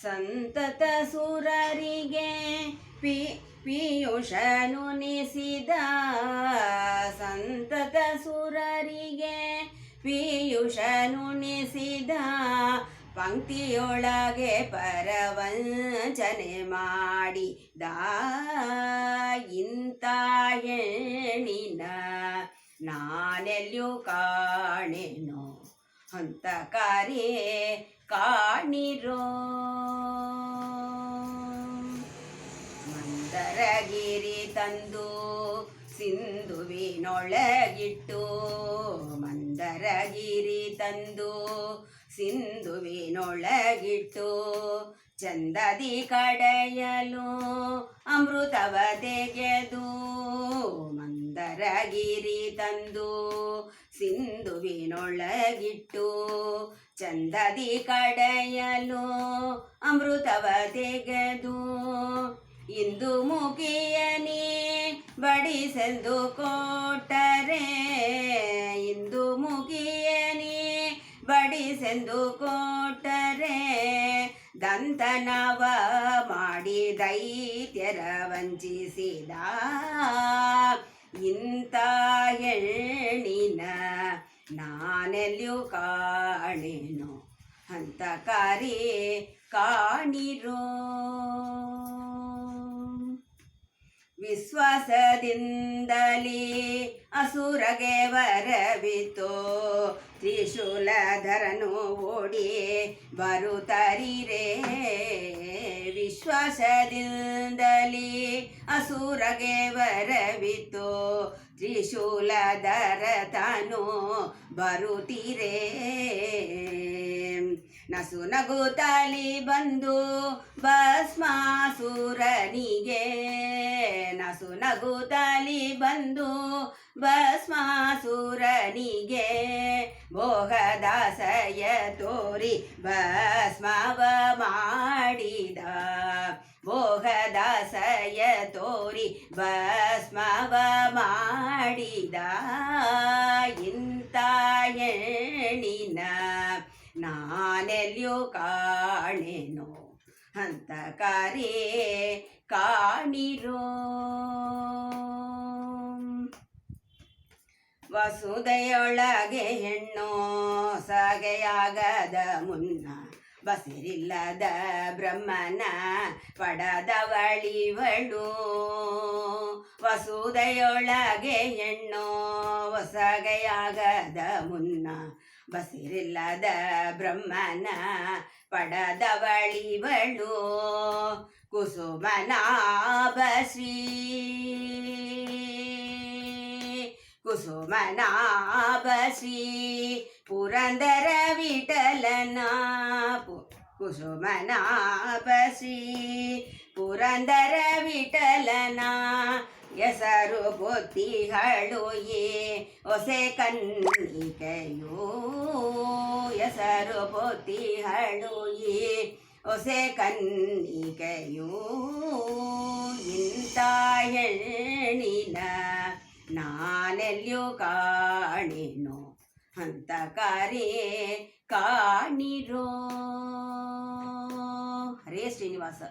ಸಂತತ ಸುರರಿಗೆ ಪಿಯೂಷನುಣಿಸಿದ ಸಂತತ ಸುರರಿಗೆ ಪಿಯೂಷನುಣಿಸಿದ ಪಂಕ್ತಿಯೊಳಗೆ ಪರವಂಚನೆ ಮಾಡಿದ ಇಂಥ ಹೆಣ್ಣಿನ ನಾನೆಲ್ಲಿಯೂ ಕಾಣೆನೋ ಹಂತಕಾರಿ ಕಾಣಿರೋ. ಮಂದರಗಿರಿ ತಂದು ಸಿಂಧುವಿನೊಳಗಿಟ್ಟು ಮಂದರಗಿರಿ ತಂದು ಸಿಂಧುವಿನೊಳಗಿಟ್ಟು ಚಂದದಿ ಕಡೆಯಲು ಅಮೃತವ ತೆಗೆದು ಮಂದರಗಿರಿ ತಂದು ಸಿಂಧುವಿನೊಳಗಿಟ್ಟು ಚಂದದಿ ಕಡೆಯಲು ಅಮೃತವ ತೆಗೆದು ಇಂದು ಮುಖಿಯನಿ ಬಡಿಸೆಂದು ಕೊಟ್ಟರೆ ಇಂದು ಮುಖಿಯನಿ ಬಡಿಸೆಂದು ಕೊಟ್ಟರೆ ದಂತನವ ಮಾಡಿ ದೈತ್ಯರ ವಂಚಿಸಿದ ಇಂಥ ಹೆಣ್ಣಿನ ನಾನೆಲ್ಲಿಯೂ ಕಾಣೆನೋ ಹಂತಕಾರಿ ಕಾಣಿರೋ. ವಿಶ್ವಾಸದಿಂದಲೇ ಅಸುರಗೆ ವರವಿತೋ ತ್ರಿಶೂಲಧರನು ಓಡಿ ಬರುತ್ತರಿರೇ. ವಿಶ್ವಾಸದಿಂದಲೇ ಅಸುರಗೆ ವರವಿತೋ ತ್ರಿಶೂಲಧರ ತಾನು ಬರುತ್ತೀರೇ. ನಸು ನಗುತ್ತಲಿ ಬಂದು ಭಸ್ಮಾಸುರನಿಗೆ ನಸು ನಗುತ್ತಲಿ ಬಂದು ಭಸ್ಮಾಸುರನಿಗೆ ಭೋಗದಾಸಯ ತೋರಿ ಭಸ್ಮವ ಮಾಡಿದ ಭೋಗದಾಸಯ ತೋರಿ ಭಸ್ಮವ ಮಾಡಿದ ಇಂಥ ಹೆಣ್ಣಿನ ನಾನೆಲ್ಲಿಯೂ ಕಾಣೆನೋ ಹಂತಕಾರಿ ಕಾಣಿರೋ. ವಸುದೆಯೊಳಗೆ ಹೆಣ್ಣು ಸಾಗೆಯಾಗದ ಮುನ್ನ ಬಸಿರಿಲ್ಲದ ಬ್ರಹ್ಮನ ಪಡದವಳಿವಳು. ವಸುದೆಯೊಳಗೆ ಹೆಣ್ಣು ಹೊಸಗೆಯಾಗದ ಮುನ್ನ ಬಸಿರಿಲ್ಲದ ಬ್ರಹ್ಮನ ಪಡದವಳಿವಳು. ಕುಸುಮನಾಭ ಶ್ರೀ ಕುಸುಮನಾಭ ಶ್ರೀ ಪುರಂದರ ವಿಠಲನ ಕುಸುಮನಾಭ ಶ್ರೀ ಪುರಂದರ ವಿಠಲನ ಹೆಸರು ಬೊತ್ತಿಗಳು ಹೊಸೆ ಕನ್ನಿಕೆಯೋ ಹೆಸರು ಬೊತ್ತಿಗಳು ಹೊಸೆ ಕನ್ನಿಕೆಯೋ. ಇಂಥ ಹೆಣ್ಣಿನ ನಾನೆಲ್ಲಿಯೂ ಕಾಣೆನೋ ಹಂತಕಾರಿ ಕಾಣಿರೋ. ಹರೇ ಶ್ರೀನಿವಾಸ.